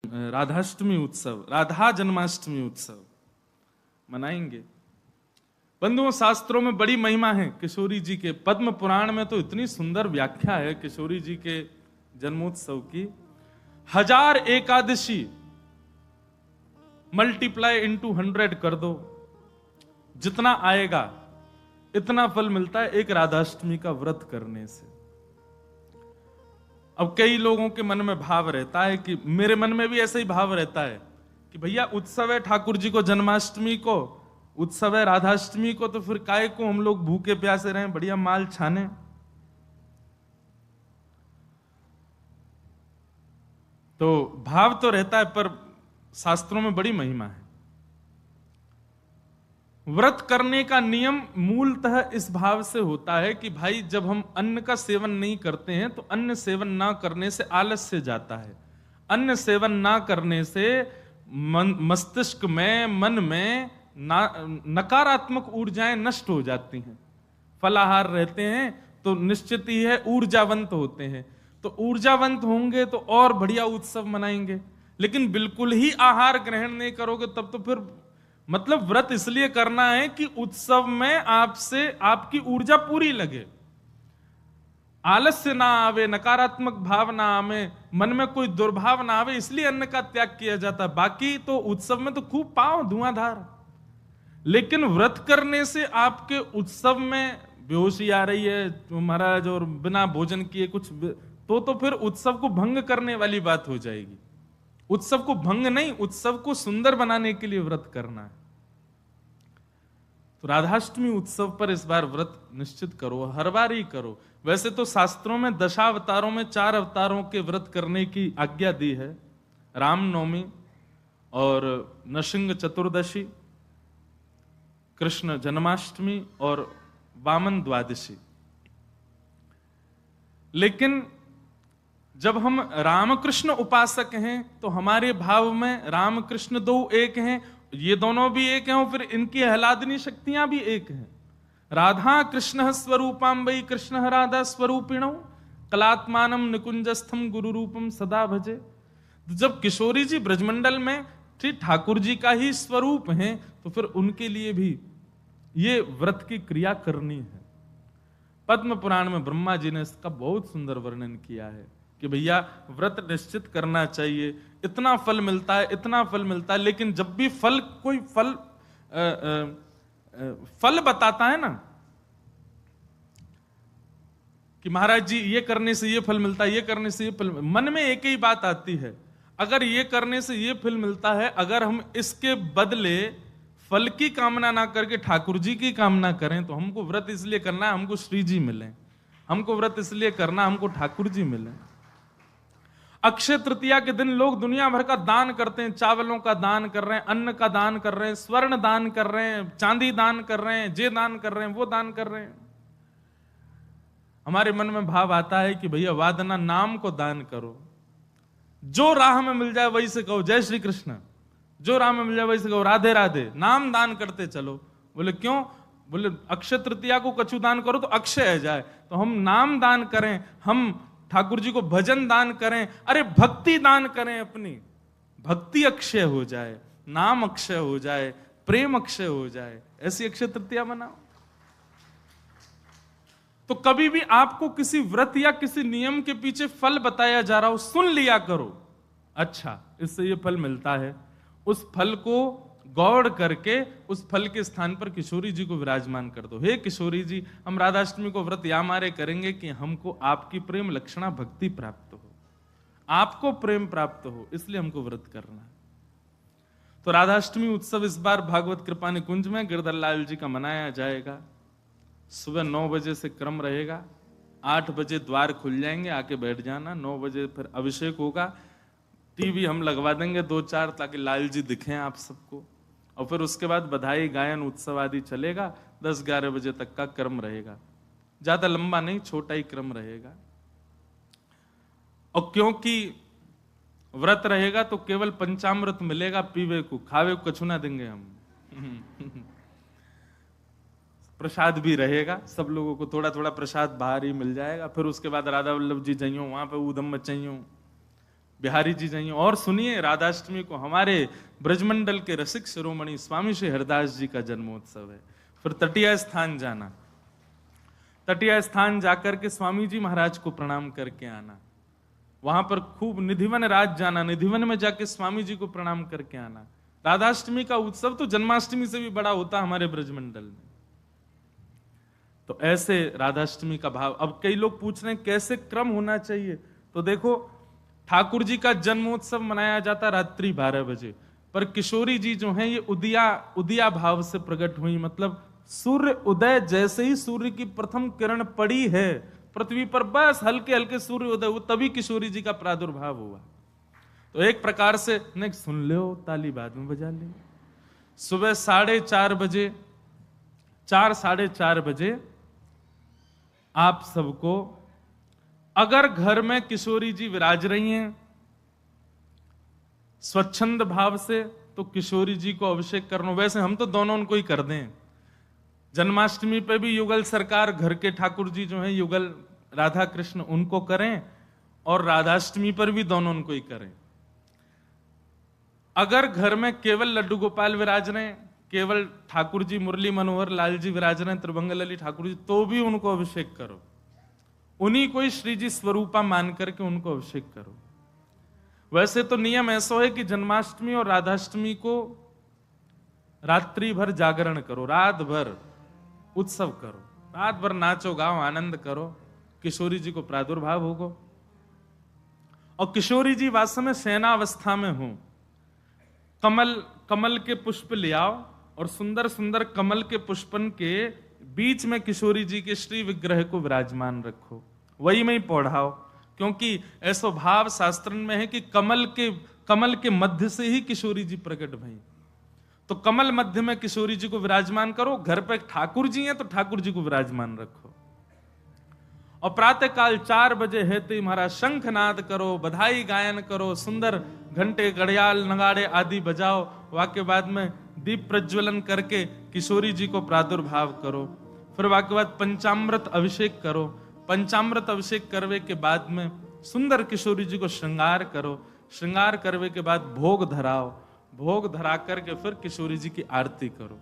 राधाष्टमी उत्सव, राधा जन्माष्टमी उत्सव मनाएंगे। बंधुओं, शास्त्रों में बड़ी महिमा है किशोरी जी के। पद्म पुराण में तो इतनी सुंदर व्याख्या है किशोरी जी के जन्मोत्सव की। 1000 एकादशी मल्टीप्लाई इनटू 100 कर दो, जितना आएगा इतना फल मिलता है एक राधाष्टमी का व्रत करने से। अब कई लोगों के मन में भाव रहता है कि मेरे मन में भी ऐसा ही भाव रहता है कि भैया उत्सव है ठाकुर जी को जन्माष्टमी को, उत्सव है राधाष्टमी को, तो फिर काय को हम लोग भूखे प्यासे रहें, बढ़िया माल छाने। तो भाव तो रहता है, पर शास्त्रों में बड़ी महिमा है। व्रत करने का नियम मूलतः इस भाव से होता है कि भाई जब हम अन्न का सेवन नहीं करते हैं तो अन्न सेवन ना करने से आलस्य जाता है। अन्न सेवन ना करने से मस्तिष्क में, मन में नकारात्मक ऊर्जाएं नष्ट हो जाती हैं। फलाहार रहते हैं तो निश्चित ही है ऊर्जावंत होते हैं, तो ऊर्जावंत होंगे तो और बढ़िया उत्सव मनाएंगे। लेकिन बिल्कुल ही आहार ग्रहण नहीं करोगे तब तो फिर मतलब व्रत इसलिए करना है कि उत्सव में आपसे आपकी ऊर्जा पूरी लगे, आलस्य ना आवे, नकारात्मक भाव ना आवे, मन में कोई दुर्भाव ना आवे, इसलिए अन्न का त्याग किया जाता है। बाकी तो उत्सव में तो खूब पाओ धुआंधार, लेकिन व्रत करने से आपके उत्सव में बेहोशी आ रही है महाराज और बिना भोजन किए कुछ तो फिर उत्सव को भंग करने वाली बात हो जाएगी। उत्सव को भंग नहीं, उत्सव को सुंदर बनाने के लिए व्रत करना है। तो राधाष्टमी उत्सव पर इस बार व्रत निश्चित करो, हर बार ही करो। वैसे तो शास्त्रों में दशावतारों में 4 अवतारों के व्रत करने की आज्ञा दी है, रामनवमी और नृसिंह चतुर्दशी, कृष्ण जन्माष्टमी और वामन द्वादशी। लेकिन जब हम रामकृष्ण उपासक हैं तो हमारे भाव में रामकृष्ण दो एक हैं, ये दोनों भी एक हैं और फिर इनकी आह्लादनी शक्तियां भी एक हैं। राधा कृष्ण स्वरूपाम वै कृष्ण राधा स्वरूपिणौ कलात्मानम निकुंजस्थम गुरु रूपम सदा भजे। तो जब किशोरी जी ब्रजमंडल में ठीक ठाकुर जी का ही स्वरूप हैं तो फिर उनके लिए भी ये व्रत की क्रिया करनी है। पद्म पुराण में ब्रह्मा जी ने इसका बहुत सुंदर वर्णन किया है कि भैया व्रत निश्चित करना चाहिए, इतना फल मिलता है, इतना फल मिलता है। लेकिन जब भी फल कोई फल बताता है ना कि महाराज जी ये करने से ये फल मिलता है, ये करने से ये फल, मन में एक ही बात आती है, अगर ये करने से ये फल मिलता है, अगर हम इसके बदले फल की कामना ना करके ठाकुर जी की कामना करें तो हमको व्रत इसलिए करना है हमको श्री जी मिले, हमको व्रत इसलिए करना हमको ठाकुर जी मिले। अक्षय तृतीया के दिन लोग दुनिया भर का दान करते हैं, चावलों का दान कर रहे हैं, अन्न का दान कर रहे हैं, स्वर्ण दान कर रहे हैं, चांदी दान कर रहे हैं, जे दान कर रहे हैं, वो दान कर रहे हैं। हमारे मन में भाव आता है कि भैया वादना नाम को दान करो, जो राह में मिल जाए वही से कहो जय श्री कृष्ण, जो राह में मिल जाए वही से कहो राधे राधे, नाम दान करते चलो। बोले क्यों? बोले अक्षय तृतीया को कछु दान करो तो अक्षय है जाए, तो हम नाम दान करें, हम ठाकुर जी को भजन दान करें, अरे भक्ति दान करें, अपनी भक्ति अक्षय हो जाए, नाम अक्षय हो जाए, प्रेम अक्षय हो जाए, ऐसी अक्षय तृतीया मनाओ। तो कभी भी आपको किसी व्रत या किसी नियम के पीछे फल बताया जा रहा हो, सुन लिया करो, अच्छा इससे ये फल मिलता है, उस फल को गौड़ करके उस फल के स्थान पर किशोरी जी को विराजमान कर दो। हे किशोरी जी, हम राधाष्टमी को व्रत या मारे करेंगे कि हमको आपकी प्रेम लक्षणा भक्ति प्राप्त हो, आपको प्रेम प्राप्त हो, इसलिए हमको व्रत करना है। तो राधाष्टमी उत्सव इस बार भागवत कृपा निकुंज में गिरधर लाल जी का मनाया जाएगा। सुबह 9 बजे से क्रम रहेगा, 8 बजे द्वार खुल जाएंगे, आके बैठ जाना। 9 बजे फिर अभिषेक होगा, टीवी हम लगवा देंगे 2-4 ताकि लाल जी दिखें आप सबको, और फिर उसके बाद बधाई गायन उत्सव आदि चलेगा। 10-11 बजे तक का क्रम रहेगा, ज्यादा लंबा नहीं, छोटा ही क्रम रहेगा। और क्योंकि व्रत रहेगा तो केवल पंचामृत मिलेगा पीवे को, खावे को कछु ना देंगे हम। प्रसाद भी रहेगा, सब लोगों को थोड़ा थोड़ा प्रसाद बाहर ही मिल जाएगा। फिर उसके बाद राधा वल्लभ जी जाइयो, वहां पे ऊधम मचाइयो, बिहारी जी जाइए और सुनिए, राधाष्टमी को हमारे ब्रजमंडल के रसिक शिरोमणि स्वामी श्री हरिदास जी का जन्मोत्सव है। फिर तटीय स्थान जाना, तटीय स्थान जाकर के स्वामी जी महाराज को प्रणाम करके आना, वहां पर खूब निधिवन राज जाना, निधिवन में जाके स्वामी जी को प्रणाम करके आना। राधाष्टमी का उत्सव तो जन्माष्टमी से भी बड़ा होता हमारे ब्रजमंडल में। तो ऐसे राधाष्टमी का भाव। अब कई लोग पूछ रहे हैं कैसे क्रम होना चाहिए, तो देखो ठाकुर जी का जन्मोत्सव मनाया जाता रात्रि 12 बजे, पर किशोरी जी जो हैं ये उदिया भाव से प्रकट हुई, मतलब सूर्य उदय जैसे ही सूर्य की प्रथम किरण पड़ी है पृथ्वी पर, बस हल्के हल्के सूर्य उदय हुआ, तभी किशोरी जी का प्रादुर्भाव हुआ। तो एक प्रकार से नहीं सुन लो, ताली बाद में बजा ले। सुबह 4:30 बजे, 4-4:30 बजे आप सबको, अगर घर में किशोरी जी विराज रही हैं स्वच्छंद भाव से, तो किशोरी जी को अभिषेक करना। वैसे हम तो दोनों उनको ही कर दें, जन्माष्टमी पे भी युगल सरकार घर के ठाकुर जी जो हैं युगल राधा कृष्ण उनको करें, और राधाष्टमी पर भी दोनों उनको ही करें। अगर घर में केवल लड्डू गोपाल विराज रहे, केवल ठाकुर जी मुरली मनोहर लाल जी विराज रहे, त्रिभंगलली ठाकुर जी, तो भी उनको अभिषेक करो, उन्हीं को ही श्री जी स्वरूपा मान करके उनको अभिषेक करो। वैसे तो नियम ऐसा है कि जन्माष्टमी और राधाष्टमी को रात्रि भर जागरण करो, रात भर उत्सव करो, रात भर नाचो गाओ आनंद करो, किशोरी जी को प्रादुर्भाव होगा। और किशोरी जी वास्तव में सेनावस्था में हो, कमल के पुष्प ले आओ और सुंदर सुंदर कमल के पुष्पन के बीच में किशोरी जी के श्री विग्रह को विराजमान रखो, वही में ही पौढ़ाओ, क्योंकि ऐसा भाव शास्त्र में है कि कमल के मध्य से ही किशोरी जी प्रकट भई। तो कमल मध्य में किशोरी जी को विराजमान करो, घर पे ठाकुर जी हैं तो ठाकुर जी को विराजमान रखो। और प्रातः काल 4 बजे है तो महाराज शंखनाद करो, बधाई गायन करो, सुंदर घंटे घड़ियाल नगाड़े आदि बजाओ, वाक्य बाद में दीप प्रज्वलन करके किशोरी जी को प्रादुर्भाव करो। फिर वाक्य बाद पंचामृत अभिषेक करो, पंचामृत अभिषेक करवे के बाद में सुंदर किशोरी जी को श्रृंगार करो, श्रृंगार करवे के बाद भोग धराओ, भोग धरा करके फिर किशोरी जी की आरती करो।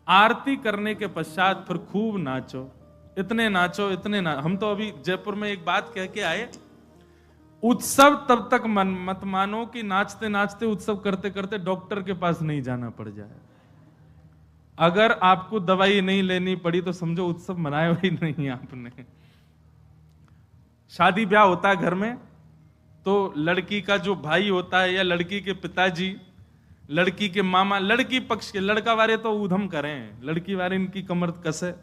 आरती करने के पश्चात फिर खूब नाचो, इतने नाचो इतने हम तो अभी जयपुर में एक बात कह के आए, उत्सव तब तक मत मानो कि नाचते नाचते उत्सव करते करते डॉक्टर के पास नहीं जाना पड़ जाए। अगर आपको दवाई नहीं लेनी पड़ी तो समझो उत्सव मनाया ही नहीं आपने। शादी ब्याह होता है घर में, तो लड़की का जो भाई होता है या लड़की के पिताजी, लड़की के मामा, लड़की पक्ष के, लड़का वाले तो ऊधम करें, लड़की वाले इनकी कमर कसे,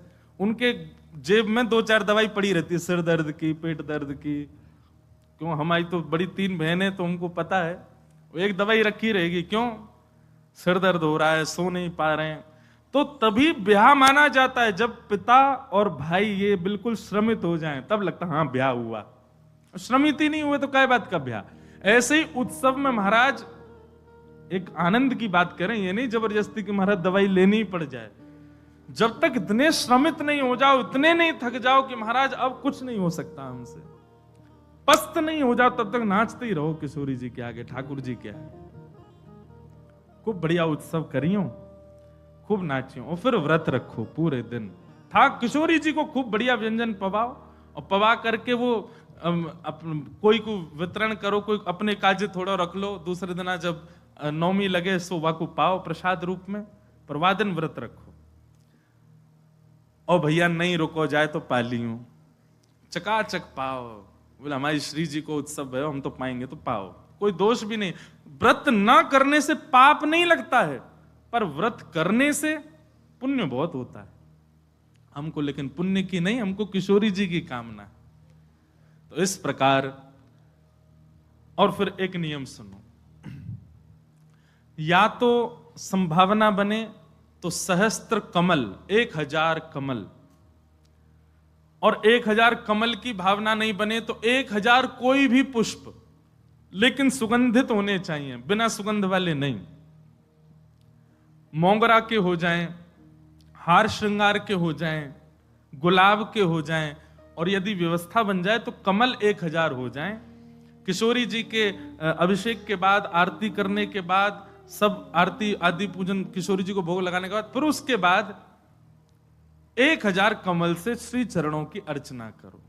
उनके जेब में 2-4 दवाई पड़ी रहती है, सिर दर्द की, पेट दर्द की। क्यों, हमारी तो बड़ी 3 बहनें, तो उनको पता है वो एक दवाई रखी रहेगी, क्यों सिर दर्द हो रहा है, सो नहीं पा रहे हैं। तो तभी ब्याह माना जाता है जब पिता और भाई ये बिल्कुल श्रमित हो जाएं, तब लगता है हाँ ब्याह हुआ। श्रमित ही नहीं हुए तो क्या बात का ब्याह। ऐसे ही उत्सव में महाराज एक आनंद की बात करें, ये नहीं जबरदस्ती कि महाराज दवाई लेनी ही पड़ जाए। जब तक इतने श्रमित नहीं हो जाओ, इतने नहीं थक जाओ कि महाराज अब कुछ नहीं हो सकता हमसे, पस्त नहीं हो जाओ, तब तक नाचते ही रहो किशोरी जी के आगे, ठाकुर जी के आगे। खूब बढ़िया उत्सव करियो, खूब नाचियो, और फिर व्रत रखो पूरे दिन। किशोरी जी को खूब बढ़िया व्यंजन पवाओ, और पवा करके वो कोई को वितरण करो, कोई अपने काजे थोड़ा रख लो, दूसरे दिन जब नौमी लगे सो वाको पाओ प्रसाद रूप में, पर वादन व्रत रखो। और भैया नहीं रुको जाए तो पालियो, चकाचक पाओ, बोले हमारी श्री जी को उत्सव है हम तो पाएंगे, तो पाओ, कोई दोष भी नहीं। व्रत ना करने से पाप नहीं लगता है, पर व्रत करने से पुण्य बहुत होता है हमको, लेकिन पुण्य की नहीं, हमको किशोरी जी की कामना है। तो इस प्रकार, और फिर एक नियम सुनो, या तो संभावना बने तो सहस्त्र कमल, 1000 कमल, और 1000 कमल की भावना नहीं बने तो 1000 कोई भी पुष्प, लेकिन सुगंधित होने चाहिए, बिना सुगंध वाले नहीं। मोगरा के हो जाएं, हार श्रृंगार के हो जाएं, गुलाब के हो जाएं, और यदि व्यवस्था बन जाए तो कमल 1000 हो जाएं, किशोरी जी के अभिषेक के बाद, आरती करने के बाद, सब आरती आदि पूजन किशोरी जी को भोग लगाने के बाद, फिर उसके बाद 1000 कमल से श्री चरणों की अर्चना करो।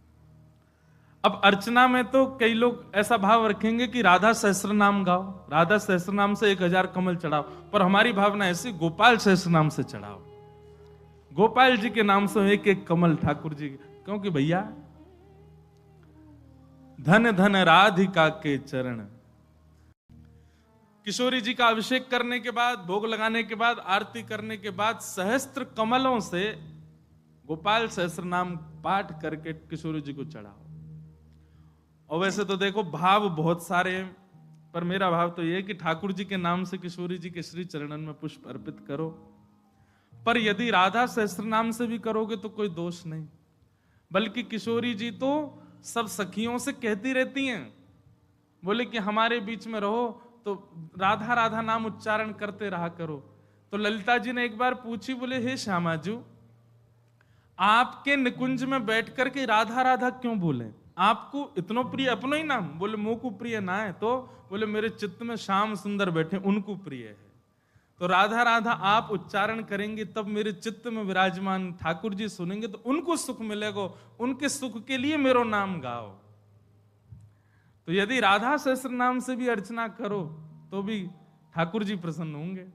अब अर्चना में तो कई लोग ऐसा भाव रखेंगे कि राधा सहस्त्र नाम गाओ, राधा सहस्त्र नाम से 1000 कमल चढ़ाओ, पर हमारी भावना ऐसी, गोपाल सहस्त्र नाम से चढ़ाओ। गोपाल जी के नाम से एक एक कमल ठाकुर जी, क्योंकि भैया धन धन राधिका के चरण। किशोरी जी का अभिषेक करने के बाद, भोग लगाने के बाद, आरती करने के बाद सहस्त्र कमलों से गोपाल सहस्त्र नाम पाठ करके किशोरी जी को चढ़ाओ। और वैसे तो देखो भाव बहुत सारे हैं, पर मेरा भाव तो यह है कि ठाकुर जी के नाम से किशोरी जी के श्री चरणन में पुष्प अर्पित करो। पर यदि राधा सहस्त्र नाम से भी करोगे तो कोई दोष नहीं, बल्कि किशोरी जी तो सब सखियों से कहती रहती हैं, बोले कि हमारे बीच में रहो तो राधा राधा नाम उच्चारण करते रहा करो। तो ललिता जी ने एक बार पूछी, बोले हे श्यामाजू, आपके निकुंज में बैठ करके राधा राधा क्यों बोले? आपको इतनो प्रिय अपनो ही नाम? बोले मुंह को प्रिय ना है, तो बोले मेरे चित्त में श्याम सुंदर बैठे, उनको प्रिय है। तो राधा राधा आप उच्चारण करेंगे तब मेरे चित्त में विराजमान ठाकुर जी सुनेंगे तो उनको सुख मिलेगा, उनके सुख के लिए मेरो नाम गाओ। तो यदि राधा सहस्त्र नाम से भी अर्चना करो तो भी ठाकुर जी प्रसन्न होंगे,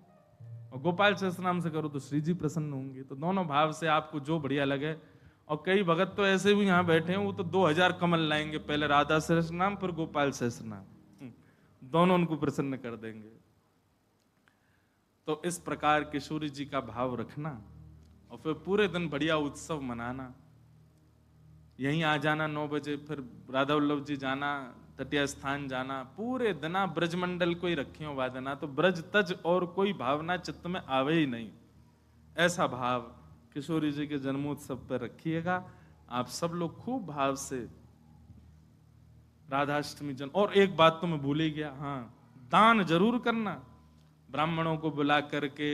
और गोपाल सहस्त्र नाम से करो तो श्री जी प्रसन्न होंगे। तो दोनों भाव से आपको जो बढ़िया लगे। और कई भगत तो ऐसे भी यहाँ बैठे हैं, वो तो 2000 कमल लाएंगे, पहले राधा सहस्त्र नाम फिर गोपाल सहस्त्र नाम, दोनों उनको प्रसन्न कर देंगे। तो इस प्रकार किशोरी जी का भाव रखना और फिर पूरे दिन बढ़िया उत्सव मनाना। यहीं आ जाना 9 बजे, फिर राधा वल्लभ जी जाना, तटिया स्थान जाना, पूरे दिना ब्रजमंडल को ही रखियो वादना, तो ब्रज तज और कोई भावना चित्त में आवे ही नहीं। ऐसा भाव किशोरी जी के जन्मोत्सव पर रखिएगा। आप सब लोग खूब भाव से राधाष्टमी जन। और एक बात तो मैं भूल ही गया, हाँ, दान जरूर करना। ब्राह्मणों को बुला करके,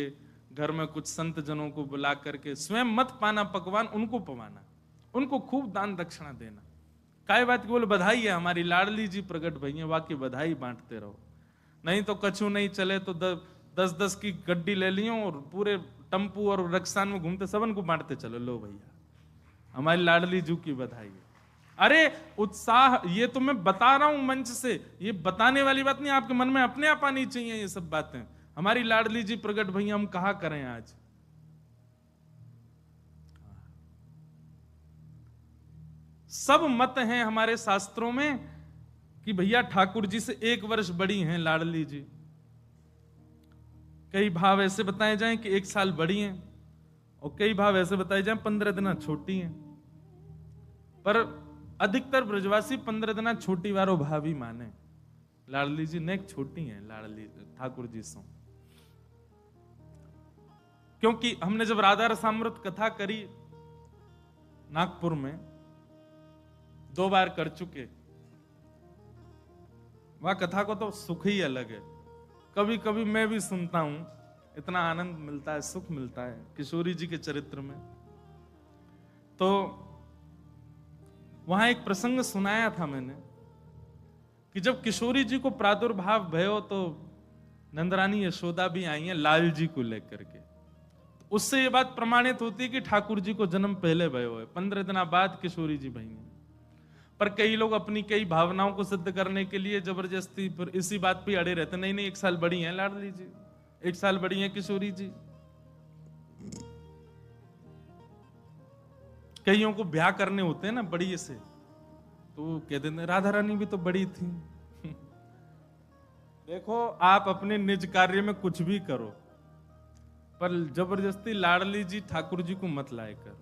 घर में कुछ संत जनों को बुला करके, स्वयं मत पाना पकवान, उनको पवाना, उनको खूब दान दक्षिणा देना। काय बात की? बोले बधाई है, हमारी लाडली जी प्रकट भई है, वाकई बधाई बांटते रहो। नहीं तो कछु नहीं चले तो 10-10 की गड्डी ले लियो और पूरे टम्पू और रक्सान में घूमते सबन को बांटते चलो, लो भैया हमारी लाडली जू की बधाई है। अरे उत्साह, ये तो मैं बता रहा हूं मंच से, ये बताने वाली बात नहीं, आपके मन में अपने आप आनी चाहिए ये सब बातें। हमारी लाडली जी प्रकट भैया, हम कहा करें आज। सब मत हैं हमारे शास्त्रों में कि भैया ठाकुर जी से 1 वर्ष बड़ी हैं लाडली जी। कई भाव ऐसे बताए जाएं कि 1 साल बड़ी हैं, और कई भाव ऐसे बताए जाएं 15 दिन छोटी हैं। पर अधिकतर ब्रजवासी 15 दिन छोटी वारो भाव ही माने। लाडली जी नेक छोटी हैं लाडली ठाकुर जी से, क्योंकि हमने जब राधा रसामृत कथा करी नागपुर में, 2 बार कर चुके, वह कथा को तो सुख ही अलग है। कभी कभी मैं भी सुनता हूं, इतना आनंद मिलता है, सुख मिलता है किशोरी जी के चरित्र में। तो वहां एक प्रसंग सुनाया था मैंने कि जब किशोरी जी को प्रादुर्भाव भयो तो नंदरानी यशोदा भी आई हैं लाल जी को लेकर के। तो उससे ये बात प्रमाणित होती है कि ठाकुर जी को जन्म पहले भयो है, 15 दिन बाद किशोरी जी भई हैं। पर कई लोग अपनी कई भावनाओं को सिद्ध करने के लिए जबरदस्ती फिर इसी बात पे अड़े रहते, नहीं 1 साल बड़ी हैं लाडली जी, 1 साल बड़ी हैं किशोरी जी। कईयों को ब्याह करने होते हैं ना बड़ी से, तो कह देते राधा रानी भी तो बड़ी थी। देखो आप अपने निज कार्य में कुछ भी करो, पर जबरदस्ती लाडली जी ठाकुर जी को मत लाए कर।